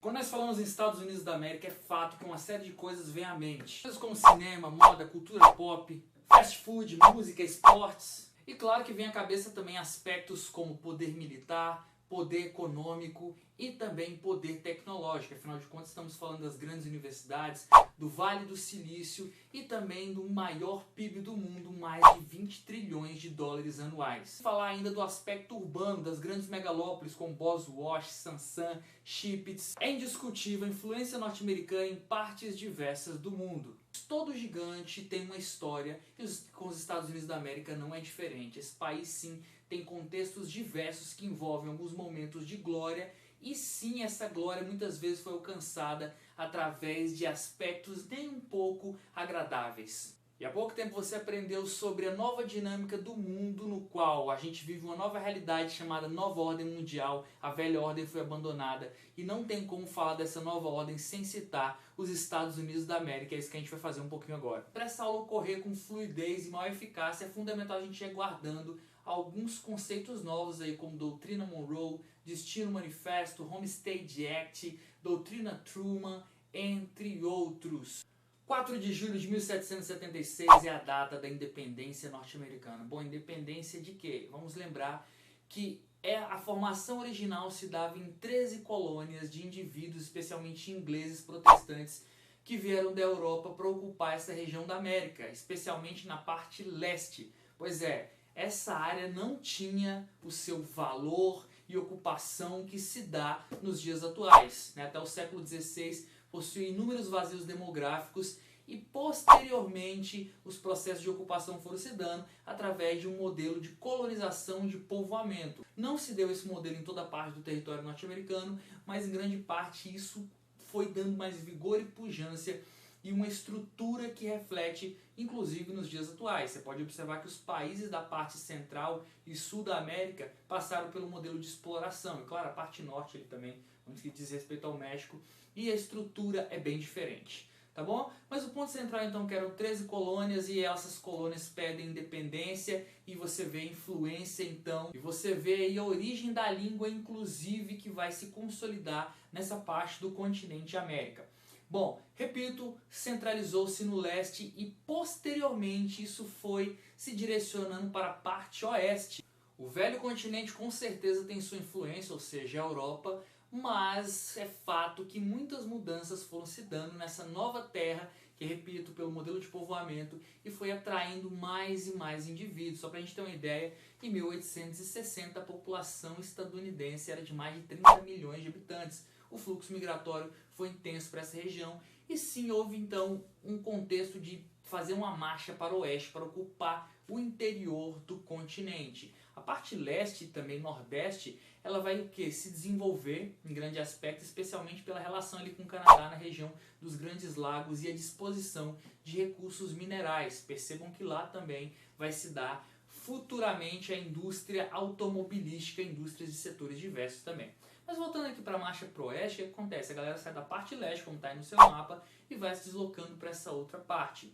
Quando nós falamos em Estados Unidos da América, é fato que uma série de coisas vem à mente. Coisas como cinema, moda, cultura pop, fast food, música, esportes. E claro que vem à cabeça também aspectos como poder militar, poder econômico e também poder tecnológico. Afinal de contas, estamos falando das grandes universidades, do Vale do Silício e também do maior PIB do mundo, mais de 20 trilhões de dólares anuais. Falar ainda do aspecto urbano das grandes megalópolis como Boswash, Sansan, Shipits. É indiscutível a influência norte-americana em partes diversas do mundo. Todo gigante tem uma história e com os Estados Unidos da América não é diferente. Esse país sim tem contextos diversos que envolvem alguns momentos de glória e sim essa glória muitas vezes foi alcançada através de aspectos nem um pouco agradáveis. E há pouco tempo você aprendeu sobre a nova dinâmica do mundo no qual a gente vive uma nova realidade chamada nova ordem mundial. A velha ordem foi abandonada e não tem como falar dessa nova ordem sem citar os Estados Unidos da América. É isso que a gente vai fazer um pouquinho agora. Para essa aula ocorrer com fluidez e maior eficácia, é fundamental a gente ir guardando alguns conceitos novos aí como Doutrina Monroe, Destino Manifesto, Homestead Act, Doutrina Truman, entre outros. 4 de julho de 1776 é a data da independência norte-americana. Bom, independência de quê? Vamos lembrar que a formação original se dava em 13 colônias de indivíduos, especialmente ingleses protestantes, que vieram da Europa para ocupar essa região da América, especialmente na parte leste. Pois é, essa área não tinha o seu valor e ocupação que se dá nos dias atuais. Até o século XVI possui inúmeros vazios demográficos e posteriormente os processos de ocupação foram se dando através de um modelo de colonização de povoamento. Não se deu esse modelo em toda parte do território norte-americano, mas em grande parte isso foi dando mais vigor e pujança e uma estrutura que reflete, inclusive, nos dias atuais. Você pode observar que os países da parte central e sul da América passaram pelo modelo de exploração. E claro, a parte norte ele também, no que diz respeito ao México, e a estrutura é bem diferente. Tá bom? Mas o ponto central então que eram 13 colônias e essas colônias pedem independência e você vê a influência então, e você vê aí a origem da língua inclusive que vai se consolidar nessa parte do continente América. Bom, repito, centralizou-se no leste e posteriormente isso foi se direcionando para a parte oeste. O velho continente com certeza tem sua influência, ou seja, a Europa, mas é fato que muitas mudanças foram se dando nessa nova terra, que repito, pelo modelo de povoamento, e foi atraindo mais e mais indivíduos. Só para a gente ter uma ideia, em 1860 a população estadunidense era de mais de 30 milhões de habitantes. O fluxo migratório foi intenso para essa região e sim houve então um contexto de fazer uma marcha para o oeste, para ocupar o interior do continente. A parte leste e também nordeste, ela vai o quê? Se desenvolver em grande aspecto, especialmente pela relação ali com o Canadá na região dos Grandes Lagos e a disposição de recursos minerais. Percebam que lá também vai se dar futuramente a indústria automobilística, indústrias de setores diversos também. Mas voltando aqui para a marcha para o oeste, o que acontece? A galera sai da parte leste, como está aí no seu mapa, e vai se deslocando para essa outra parte.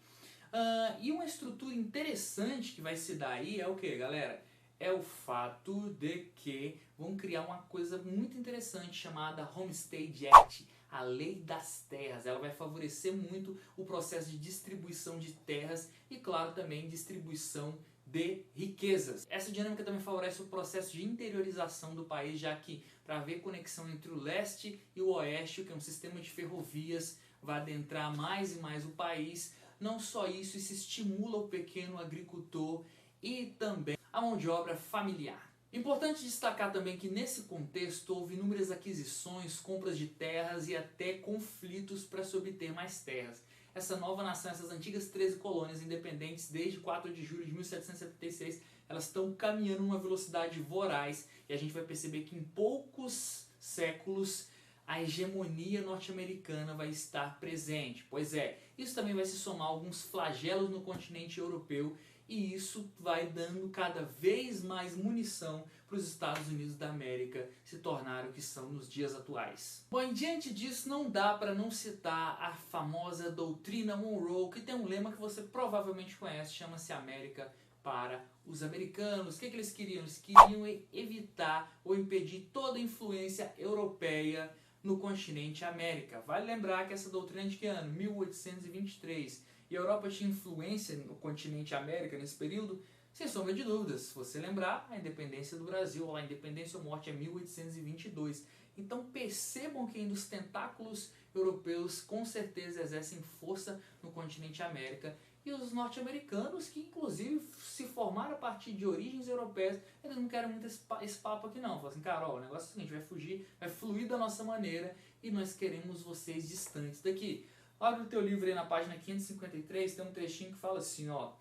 E uma estrutura interessante que vai se dar aí é o que, galera? É o fato de que vão criar uma coisa muito interessante chamada Homestead Act, a Lei das Terras. Ela vai favorecer muito o processo de distribuição de terras e, claro, também distribuição de riquezas. Essa dinâmica também favorece o processo de interiorização do país, já que para haver conexão entre o leste e o oeste, que é um sistema de ferrovias, vai adentrar mais e mais o país. Não só isso estimula o pequeno agricultor e também a mão de obra familiar. Importante destacar também que nesse contexto houve inúmeras aquisições, compras de terras e até conflitos para se obter mais terras. Essa nova nação, essas antigas 13 colônias independentes desde 4 de julho de 1776, elas estão caminhando numa velocidade voraz e a gente vai perceber que em poucos séculos a hegemonia norte-americana vai estar presente. Pois é, isso também vai se somar a alguns flagelos no continente europeu e isso vai dando cada vez mais munição para os Estados Unidos da América se tornarem o que são nos dias atuais. Bom, e diante disso não dá para não citar a famosa Doutrina Monroe, que tem um lema que você provavelmente conhece, chama-se América para os americanos. O que eles queriam? Eles queriam evitar ou impedir toda a influência europeia no continente América. Vale lembrar que essa doutrina é de que ano? 1823. E a Europa tinha influência no continente América nesse período? Sem sombra de dúvidas. Se você lembrar, a independência do Brasil, ou a independência ou morte é 1822. Então percebam que ainda os tentáculos europeus com certeza exercem força no continente América. E os norte-americanos, que inclusive se formaram a partir de origens europeias, eles não querem muito esse papo aqui não. Falam assim, cara, ó, o negócio é o seguinte, vai fluir da nossa maneira e nós queremos vocês distantes daqui. Abre o teu livro aí na página 553, tem um trechinho que fala assim, ó.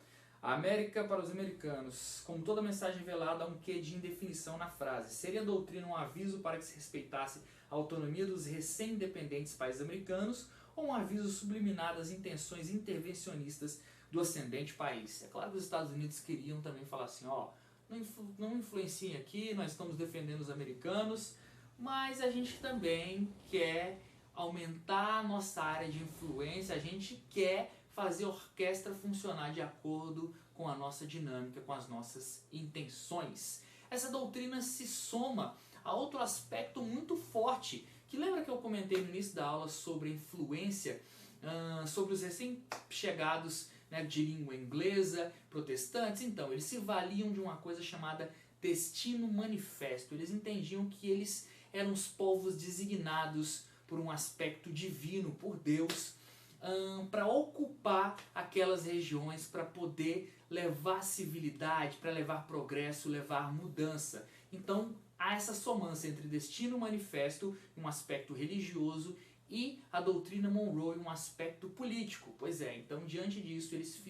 A América para os americanos. Como toda mensagem velada, há um quê de indefinição na frase. Seria a doutrina um aviso para que se respeitasse a autonomia dos recém-independentes países americanos ou um aviso subliminar das intenções intervencionistas do ascendente país? É claro que os Estados Unidos queriam também falar assim, ó, não influenciem aqui, nós estamos defendendo os americanos, mas a gente também quer aumentar a nossa área de influência, a gente quer fazer a orquestra funcionar de acordo com a nossa dinâmica, com as nossas intenções. Essa doutrina se soma a outro aspecto muito forte, que lembra que eu comentei no início da aula sobre a influência, sobre os recém-chegados, né, de língua inglesa, protestantes? Então, eles se valiam de uma coisa chamada destino manifesto. Eles entendiam que eles eram os povos designados por um aspecto divino, por Deus, para ocupar aquelas regiões, para poder levar civilidade, para levar progresso, levar mudança. Então há essa somância entre destino manifesto, um aspecto religioso, e a doutrina Monroe, um aspecto político. Pois é, então diante disso eles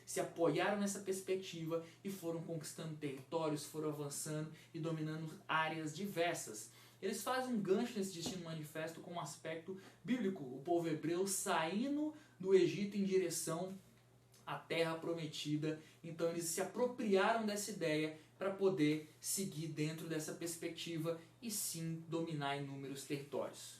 se apoiaram nessa perspectiva e foram conquistando territórios, foram avançando e dominando áreas diversas. Eles fazem um gancho nesse destino manifesto com um aspecto bíblico, o povo hebreu saindo do Egito em direção à terra prometida. Então eles se apropriaram dessa ideia para poder seguir dentro dessa perspectiva e sim dominar inúmeros territórios.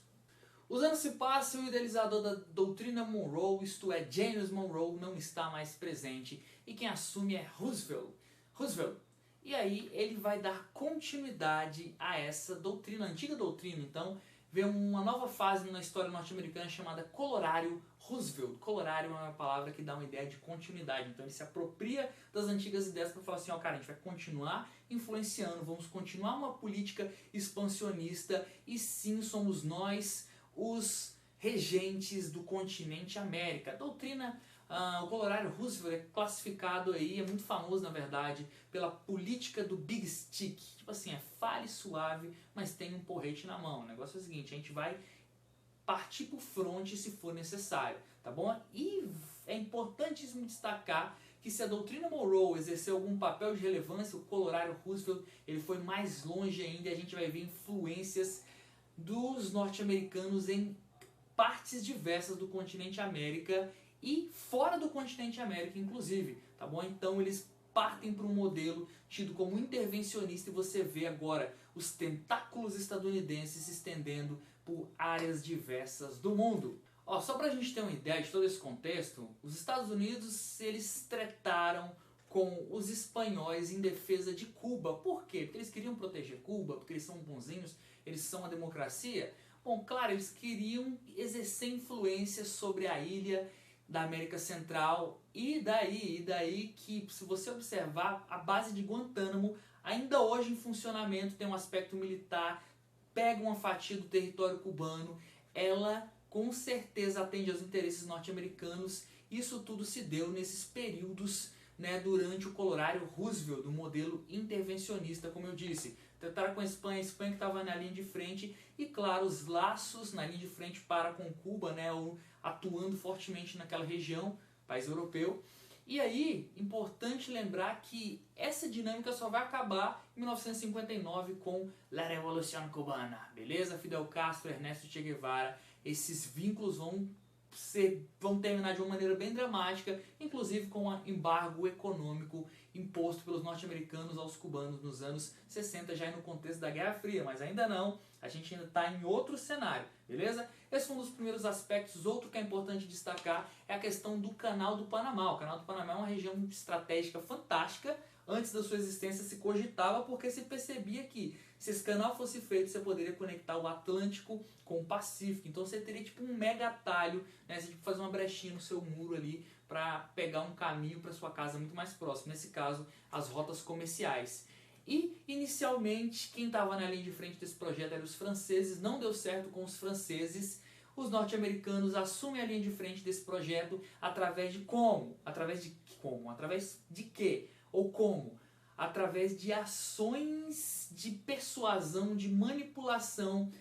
Os anos se passam e o idealizador da doutrina Monroe, isto é, James Monroe, não está mais presente e quem assume é Roosevelt. E aí ele vai dar continuidade a essa doutrina, a antiga doutrina. Então vem uma nova fase na história norte-americana chamada Colorário Roosevelt. Colorário é uma palavra que dá uma ideia de continuidade. Então ele se apropria das antigas ideias para falar assim, ó, cara, a gente vai continuar influenciando, vamos continuar uma política expansionista e sim somos nós os regentes do continente América. A doutrina o Colorário Roosevelt é classificado aí, é muito famoso na verdade, pela política do Big Stick. Tipo assim, fale suave, mas tem um porrete na mão. O negócio é o seguinte, a gente vai partir pro fronte se for necessário, tá bom? E é importantíssimo destacar que se a doutrina Monroe exerceu algum papel de relevância, o Colorário Roosevelt ele foi mais longe ainda e a gente vai ver influências dos norte-americanos em partes diversas do continente América e fora do continente América, inclusive, tá bom? Então eles partem para um modelo tido como intervencionista e você vê agora os tentáculos estadunidenses se estendendo por áreas diversas do mundo. Ó, só pra gente ter uma ideia de todo esse contexto, os Estados Unidos eles tretaram com os espanhóis em defesa de Cuba. Por quê? Porque eles queriam proteger Cuba, porque eles são bonzinhos, eles são uma democracia. Bom, claro, eles queriam exercer influência sobre a ilha da América Central e daí que, se você observar, a base de Guantánamo ainda hoje em funcionamento, tem um aspecto militar, pega uma fatia do território cubano, ela com certeza atende aos interesses norte-americanos. Isso tudo se deu nesses períodos, né, durante o Colorário Roosevelt, do modelo intervencionista, como eu disse. Trataram com a Espanha que estava na linha de frente e, claro, os laços na linha de frente para com Cuba, né, atuando fortemente naquela região, país europeu. E aí, importante lembrar que essa dinâmica só vai acabar em 1959 com La Revolución Cubana, beleza? Fidel Castro, Ernesto Che Guevara, esses vínculos vão terminar de uma maneira bem dramática, inclusive com um embargo econômico imposto pelos norte-americanos aos cubanos nos anos 60, já no contexto da Guerra Fria, mas ainda não, a gente ainda está em outro cenário, beleza? Esse foi um dos primeiros aspectos. Outro que é importante destacar é a questão do Canal do Panamá. O Canal do Panamá é uma região estratégica fantástica, antes da sua existência se cogitava, porque se percebia que se esse canal fosse feito, você poderia conectar o Atlântico com o Pacífico. Então você teria tipo um mega atalho, né? Você tipo, fazer uma brechinha no seu muro ali para pegar um caminho para sua casa muito mais próximo. Nesse caso, as rotas comerciais. E, inicialmente, quem estava na linha de frente desse projeto eram os franceses. Não deu certo com os franceses. Os norte-americanos assumem a linha de frente desse projeto através de como? Através de como? Através de quê? Ou como? Através de ações de persuasão, de manipulação.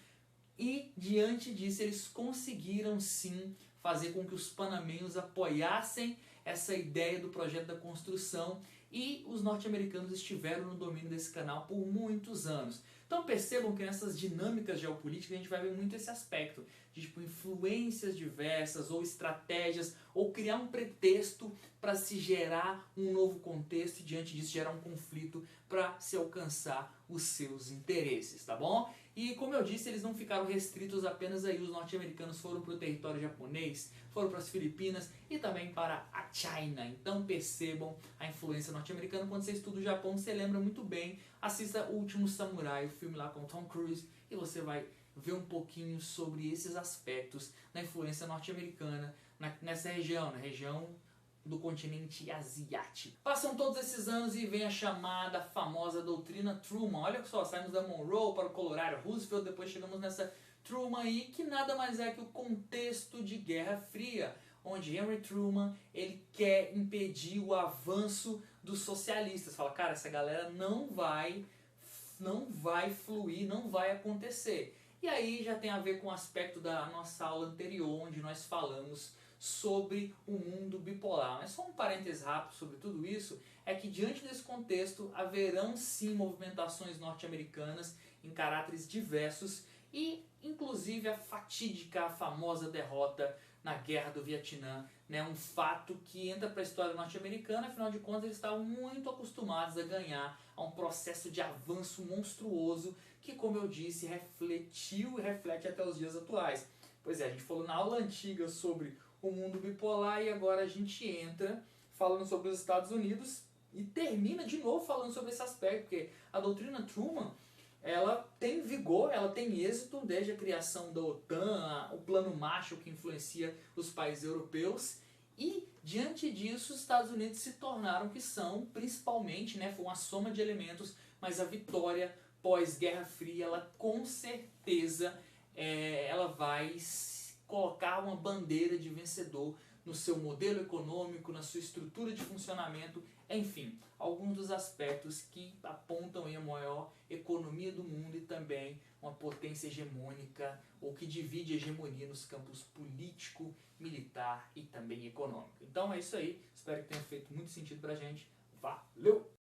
E, diante disso, eles conseguiram, sim, fazer com que os panamenhos apoiassem essa ideia do projeto da construção, e os norte-americanos estiveram no domínio desse canal por muitos anos. Então percebam que nessas dinâmicas geopolíticas a gente vai ver muito esse aspecto de tipo, influências diversas ou estratégias, ou criar um pretexto para se gerar um novo contexto e diante disso gerar um conflito para se alcançar os seus interesses, tá bom? E como eu disse, eles não ficaram restritos apenas aí, os norte-americanos foram para o território japonês, foram para as Filipinas e também para a China. Então percebam a influência norte-americana. Quando você estuda o Japão, você lembra muito bem. Assista O Último Samurai, o filme lá com Tom Cruise, e você vai ver um pouquinho sobre esses aspectos da influência norte-americana nessa região, na região do continente asiático. Passam todos esses anos e vem a chamada famosa doutrina Truman. Olha só, saímos da Monroe para o Colorado Roosevelt, depois chegamos nessa Truman aí, que nada mais é que o contexto de Guerra Fria, onde Henry Truman ele quer impedir o avanço dos socialistas. Fala, cara, essa galera não vai fluir, não vai acontecer. E aí já tem a ver com o aspecto da nossa aula anterior, onde nós falamos sobre o mundo bipolar. Mas só um parênteses rápido sobre tudo isso, é que diante desse contexto haverão sim movimentações norte-americanas em caráteres diversos e inclusive a fatídica, a famosa derrota na Guerra do Vietnã, né? Um fato que entra para a história norte-americana, afinal de contas eles estavam muito acostumados a ganhar a um processo de avanço monstruoso que, como eu disse, refletiu e reflete até os dias atuais. Pois é, a gente falou na aula antiga sobre o mundo bipolar e agora a gente entra falando sobre os Estados Unidos e termina de novo falando sobre esse aspecto, porque a doutrina Truman ela tem vigor, ela tem êxito desde a criação da OTAN, o plano Marshall que influencia os países europeus, e diante disso os Estados Unidos se tornaram o que são, principalmente, né, foi uma soma de elementos, mas a vitória pós-Guerra Fria, ela com certeza ela vai colocar uma bandeira de vencedor no seu modelo econômico, na sua estrutura de funcionamento, enfim, alguns dos aspectos que apontam a maior economia do mundo e também uma potência hegemônica, ou que divide a hegemonia nos campos político, militar e também econômico. Então é isso aí, espero que tenha feito muito sentido pra gente. Valeu!